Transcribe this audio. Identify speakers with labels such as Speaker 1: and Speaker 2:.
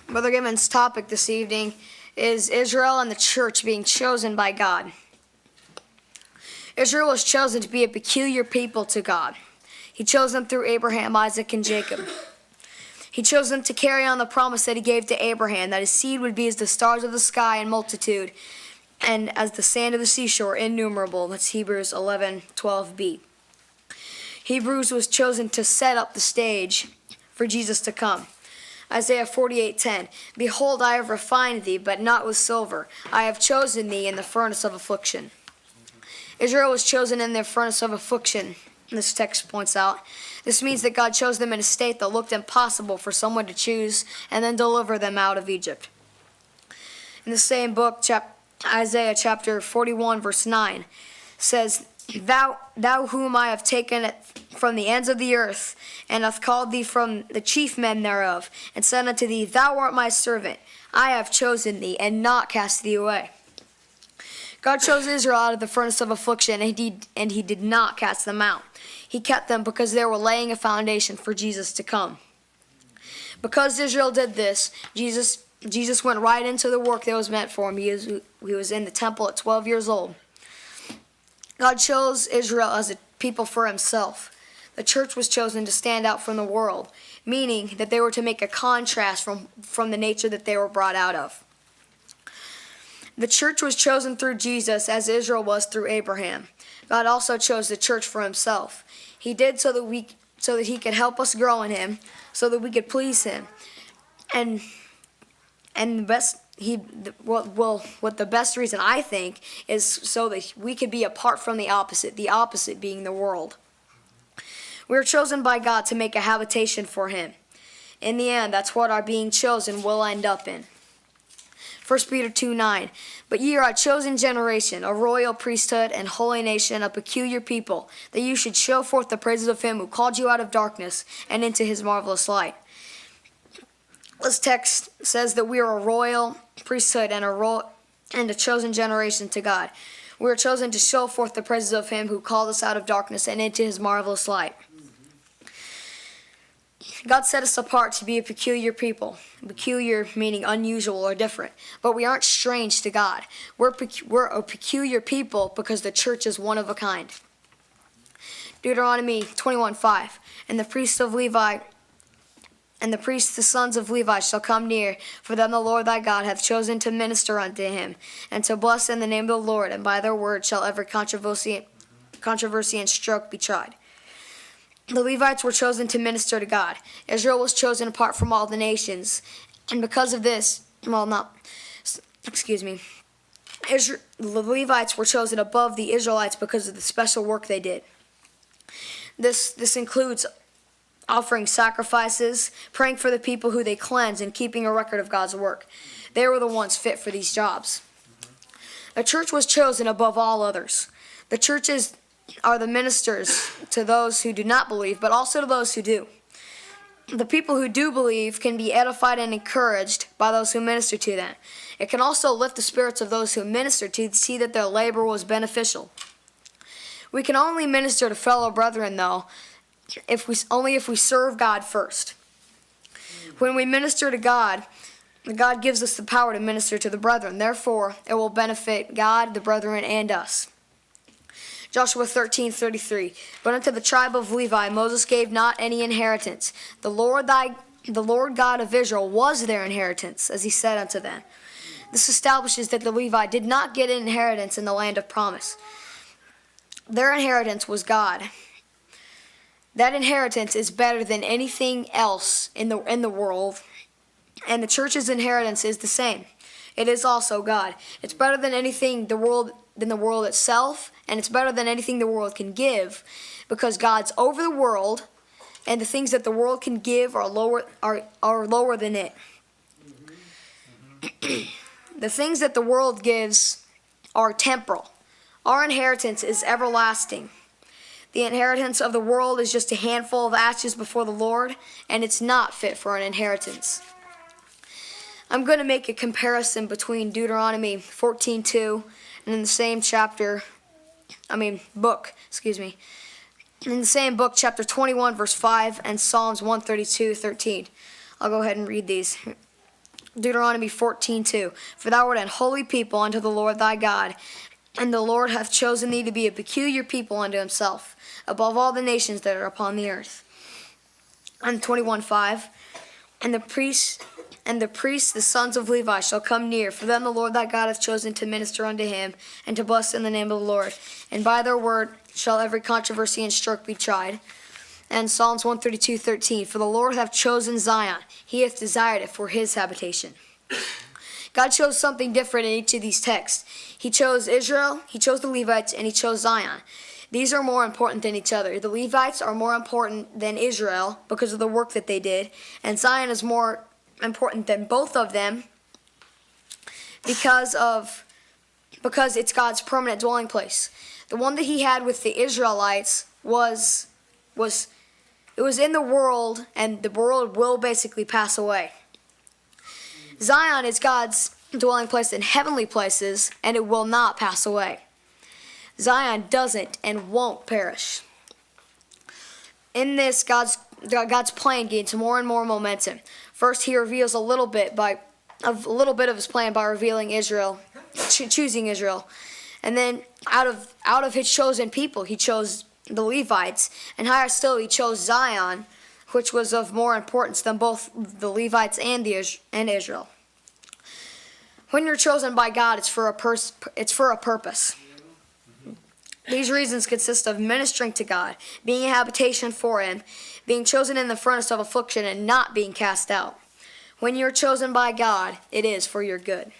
Speaker 1: Brother Gibbons' topic this evening is Israel and the church being chosen by God. Israel was chosen to be a peculiar people to God. He chose them through Abraham, Isaac, and Jacob. He chose them to carry on the promise that he gave to Abraham, that his seed would be as the stars of the sky in multitude, and as the sand of the seashore, innumerable. That's Hebrews 11:12b. Hebrews was chosen to set up the stage for Jesus to come. Isaiah 48:10. Behold, I have refined thee, but not with silver. I have chosen thee in the furnace of affliction. Israel was chosen in their furnace of affliction, this text points out. This means that God chose them in a state that looked impossible for someone to choose and then deliver them out of Egypt. In the same book, Isaiah chapter 41, verse 9, says, Thou whom I have taken from the ends of the earth, and hath called thee from the chief men thereof, and said unto thee, Thou art my servant. I have chosen thee, and not cast thee away. God chose Israel out of the furnace of affliction, and he did not cast them out. He kept them because they were laying a foundation for Jesus to come. Because Israel did this, Jesus went right into the work that was meant for him. He was in the temple at 12 years old. God chose Israel as a people for himself. The church was chosen to stand out from the world, meaning that they were to make a contrast from the nature that they were brought out of. The church was chosen through Jesus as Israel was through Abraham. God also chose the church for himself. He did so that he could help us grow in him, so that we could please him. And the best reason I think is so that we could be apart from the opposite being the world. We are chosen by God to make a habitation for him. In the end, that's what our being chosen will end up in. 1 Peter 2:9. But ye are a chosen generation, a royal priesthood, and holy nation, a peculiar people, that you should show forth the praises of him who called you out of darkness and into his marvelous light. This text says that we are a royal priesthood and a chosen generation to God. We are chosen to show forth the praises of him who called us out of darkness and into his marvelous light. God set us apart to be a peculiar people. Peculiar meaning unusual or different. But we aren't strange to God. We're a peculiar people because the church is one of a kind. Deuteronomy 21:5. And the priests, the sons of Levi, shall come near, for them the Lord thy God hath chosen to minister unto him, and to bless in the name of the Lord, and by their word shall every controversy and stroke be tried. The Levites were chosen to minister to God. Israel was chosen apart from all the nations. And because of this, the Levites were chosen above the Israelites because of the special work they did. This includes offering sacrifices, praying for the people who they cleanse, and keeping a record of God's work. They were the ones fit for these jobs. The church was chosen above all others. The churches are the ministers to those who do not believe, but also to those who do. The people who do believe can be edified and encouraged by those who minister to them. It can also lift the spirits of those who minister to see that their labor was beneficial. We can only minister to fellow brethren, though, if we serve God first. When we minister to God, God gives us the power to minister to the brethren. Therefore, it will benefit God, the brethren, and us. Joshua 13:33. But unto the tribe of Levi Moses gave not any inheritance. The Lord God of Israel was their inheritance, as he said unto them. This establishes that the Levi did not get an inheritance in the land of promise. Their inheritance was God. That inheritance is better than anything else in the world, and the church's inheritance is the same. It is also God. It's better than anything the world itself, and it's better than anything the world can give, because God's over the world, and the things that the world can give are lower than it. The things that the world gives are temporal. Our inheritance is everlasting. The inheritance of the world is just a handful of ashes before the Lord, and it's not fit for an inheritance. I'm going to make a comparison between Deuteronomy 14:2 and in the same book, in the same book, chapter 21, verse 5, and Psalms 132:13. I'll go ahead and read these. Deuteronomy 14:2. For thou art an holy people unto the Lord thy God, and the Lord hath chosen thee to be a peculiar people unto himself, above all the nations that are upon the earth. And 21:5. And the priests, the sons of Levi, shall come near, for them the Lord thy God hath chosen to minister unto him, and to bless in the name of the Lord. And by their word shall every controversy and stroke be tried. And Psalms 132:13. For the Lord hath chosen Zion, he hath desired it for his habitation. God chose something different in each of these texts. He chose Israel, he chose the Levites, and he chose Zion. These are more important than each other. The Levites are more important than Israel because of the work that they did, and Zion is more important than both of them because it's God's permanent dwelling place. The one that he had with the Israelites was it was in the world, and the world will basically pass away. Zion is God's dwelling place in heavenly places, and it will not pass away. Zion doesn't and won't perish. In this, God's plan gains more and more momentum. First, he reveals a little bit of his plan by revealing Israel, choosing Israel, and then out of his chosen people, he chose the Levites, and higher still, he chose Zion, which was of more importance than both the Levites and Israel. When you're chosen by God, it's for a purpose. These reasons consist of ministering to God, being a habitation for him, being chosen in the furnace of affliction, and not being cast out. When you're chosen by God, it is for your good.